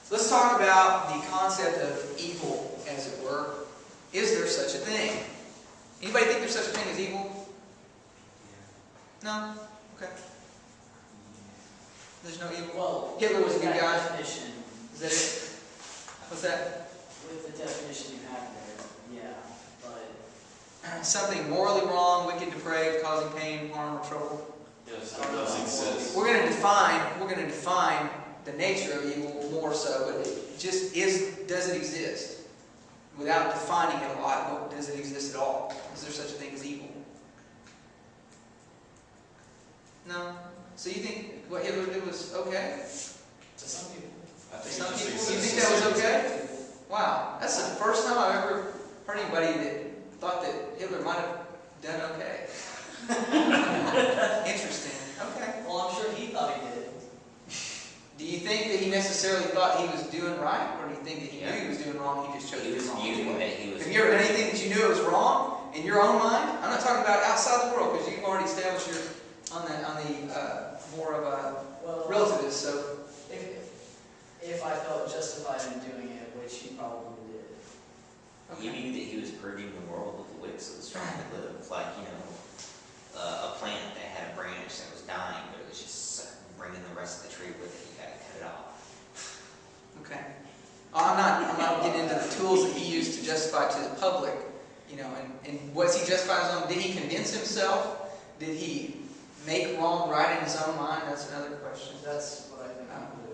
Let's talk about the concept of evil, as it were. Is there such a thing? Anybody think there's such a thing as evil? No? Okay. There's no evil? Well, Hitler was a good guy. Definition, Is that it? What's that? with the definition you have there, yeah, but Something morally wrong, wicked, depraved, causing pain, harm, or trouble. Yes, that does exist. We're going to define the nature of evil more so, but it just does it exist? Without defining it a lot, does it exist at all? Is there such a thing as evil? No? So you think what Hitler did was okay? to some people. I To think some it just people? exists. You think that was okay? Wow. That's the first time I've ever heard anybody that thought that Hitler might have done okay. Interesting. Okay. Well, I'm sure he thought he did. Do you think that he necessarily thought he was doing right, or do you think that he knew he was doing wrong, he just chose to He do was wrong? viewing that he was. Have you ever done anything that you knew was wrong in your own mind? I'm not talking about outside the world, because you've already established your on the more of a Well, relativist. So if I felt justified in doing it, which he probably did. He knew that he was purging the world with the wicks that was trying to live. Like, a plant that had a branch that was dying, but it was just bringing the rest of the tree with it. You got to cut it off. okay, I'm not getting into the tools that he used to justify to the public. And was he justifying his own? Did he convince himself? Did he make wrong right in his own mind? That's another question. That's what I think people do.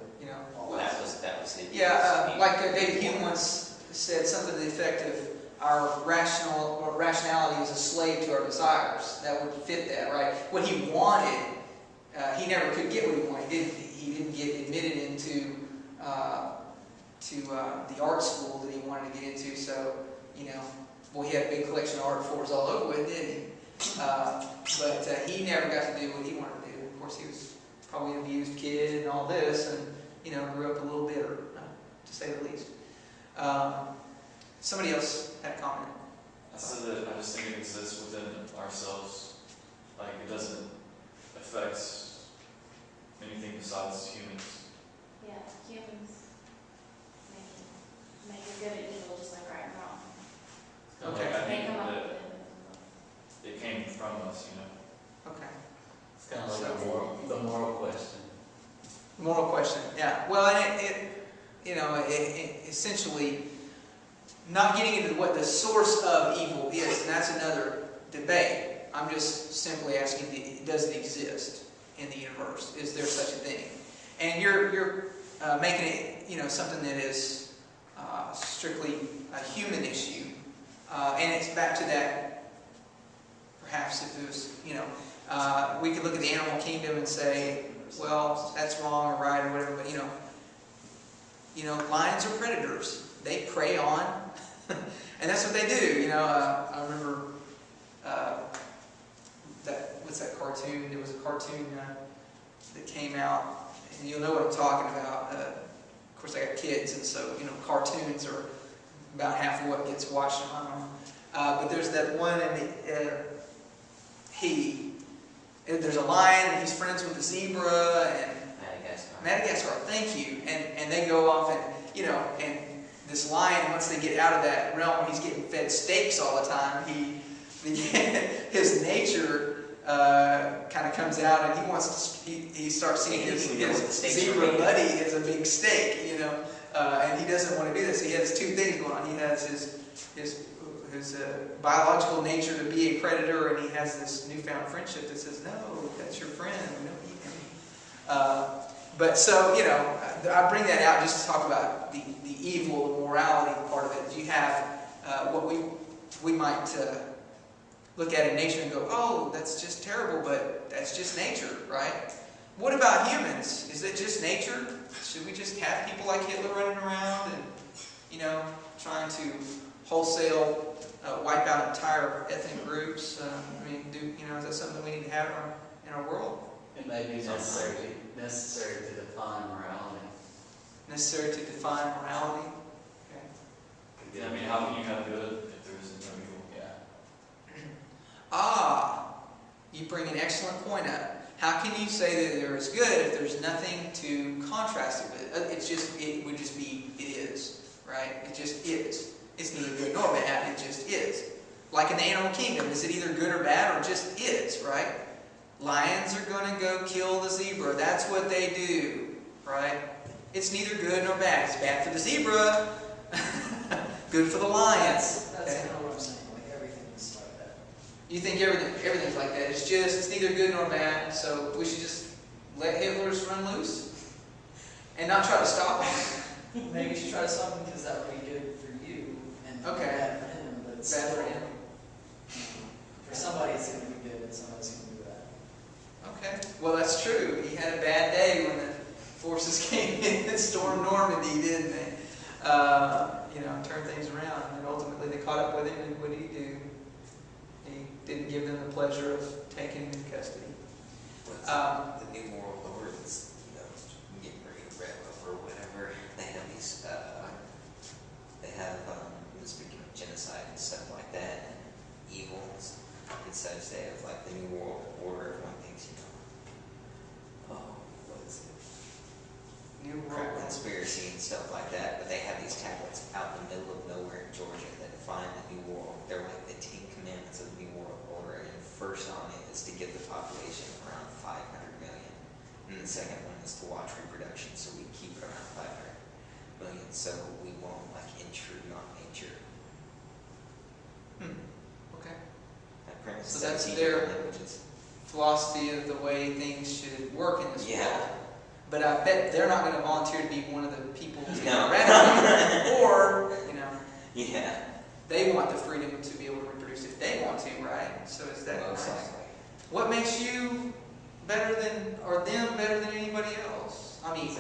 Well, that was his. Yeah, like David Hume once said something to the effect of our rationality is a slave to our desires. That would fit that, right? What he wanted, he never could get what he wanted. He didn't get admitted into the art school that he wanted to get into. So, well, he had a big collection of art before it was all over with, didn't he? But he never got to do what he wanted to do. Of course, he was probably an abused kid and all this, and grew up a little bitter, to say the least. Somebody else had a comment. I said that I just think it exists within ourselves. Like, it doesn't affect anything besides humans. Yeah, humans make it good and evil just like right and wrong. Okay. Like, I They think come up that with it. it came from us, Okay. It's kind of like the moral question. Moral question, yeah. Well, and it essentially not getting into what the source of evil is, and that's another debate. I'm just simply asking, does it exist in the universe? Is there such a thing? And you're making it, something that is strictly a human issue, and it's back to that. Perhaps if it was, we could look at the animal kingdom and say, well, that's wrong or right or whatever, but lions are predators. They prey on, and that's what they do. I remember what's that cartoon? There was a cartoon that came out, and you'll know what I'm talking about. Of course, I got kids, and so cartoons are about half of what gets watched in my home. But there's that one, and there's a lion, and he's friends with the zebra, and Madagascar, thank you. And they go off, and this lion, once they get out of that realm where he's getting fed steaks all the time, his nature kind of comes out, and he starts seeing his zebra buddy as a big steak, and he doesn't want to do this. So he has two things going on. He has his biological nature to be a predator, and he has this newfound friendship that says, no, that's your friend, we don't eat him. But so, I bring that out just to talk about the evil, the morality part of it. You have what we might look at in nature and go, oh, that's just terrible, but that's just nature, right? What about humans? Is it just nature? Should we just have people like Hitler running around and, trying to wholesale wipe out entire ethnic groups? Is that something we need to have in our world? It may be necessary to define morality. Necessary to define morality? Okay. Yeah, how can you have good if there isn't no evil? Yeah. You bring an excellent point up. How can you say that they're as good if there's nothing to contrast it with? It would just be, it is, right? It just is. It's neither good nor bad, it just is. Like in the animal kingdom, is it either good or bad or just is, right? Lions are going to go kill the zebra. That's what they do, right? It's neither good nor bad. It's bad for the zebra, good for the lions. That's Okay? kind of what I'm saying. Like everything is like that. You think everything's like that. It's neither good nor bad, so we should just let Hitler's run loose and not try to stop him. Maybe you should try something because that would be good for you and Okay. bad for him. But it's Bad for still, him. For somebody, it's going to be good, and somebody's going to be bad. Okay. Well, that's true. He had a bad day when the forces came in and stormed Normandy, didn't they? Turned things around. And ultimately they caught up with him, and what did he do? He didn't give them the pleasure of taking him into custody. The New World Order is, getting ready to wrap up or whatever. They have these, speaking of genocide and stuff like that, and evils and such, they have like the New World Order. Everyone thinks, what is it? New Crap World. conspiracy and stuff like that, but they have these tablets out in the middle of nowhere in Georgia that define the New World. They're like the 10 Commandments of the New World Order, and first on it is to give the population around 500 million, and the second one is to watch reproduction, so we keep it around 500 million, so we won't intrude on nature. Okay. That premise So that's 17 their languages. Philosophy of the way things should work in this Yeah. world. But I bet they're not going to volunteer to be one of the people to No. eradicate it. Or, Yeah. they want the freedom to be able to reproduce if they want to, right? So is that Most right? likely. What makes you better than, or them better than anybody else? I mean,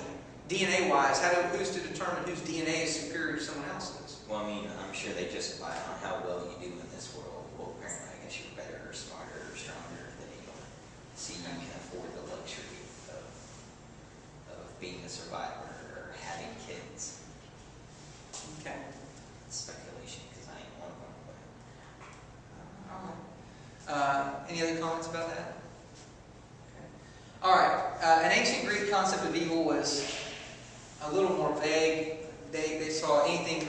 DNA-wise, who's to determine whose DNA is superior to someone else's? Well, I'm sure they justify it on how well you do in this world. Well, apparently, I guess you're better or smarter or stronger than anyone. So you can afford the luxury of being a survivor or having kids. Okay. It's speculation because I ain't one of them. Any other comments about that? Okay. All right. An ancient Greek concept of evil was a little more vague. They saw anything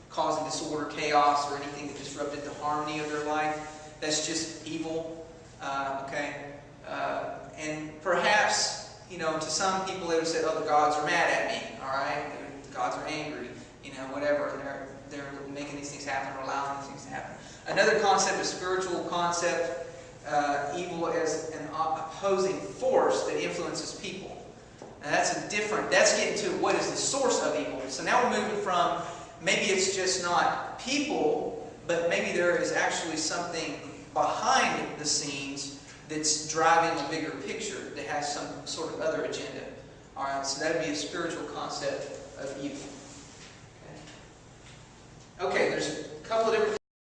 causing disorder, chaos, or anything that disrupted the harmony of their life. That's just evil. And perhaps, to some people they would say, oh, the gods are mad at me. All right? The gods are angry. Whatever. And they're making these things happen or allowing these things to happen. Another concept, a spiritual concept, evil as an opposing force that influences people. Now that's getting to what is the source of evil. So now we're moving from, maybe it's just not people, but maybe there is actually something behind the scenes that's driving a bigger picture that has some sort of other agenda. All right, so that would be a spiritual concept of evil. Okay, there's a couple of different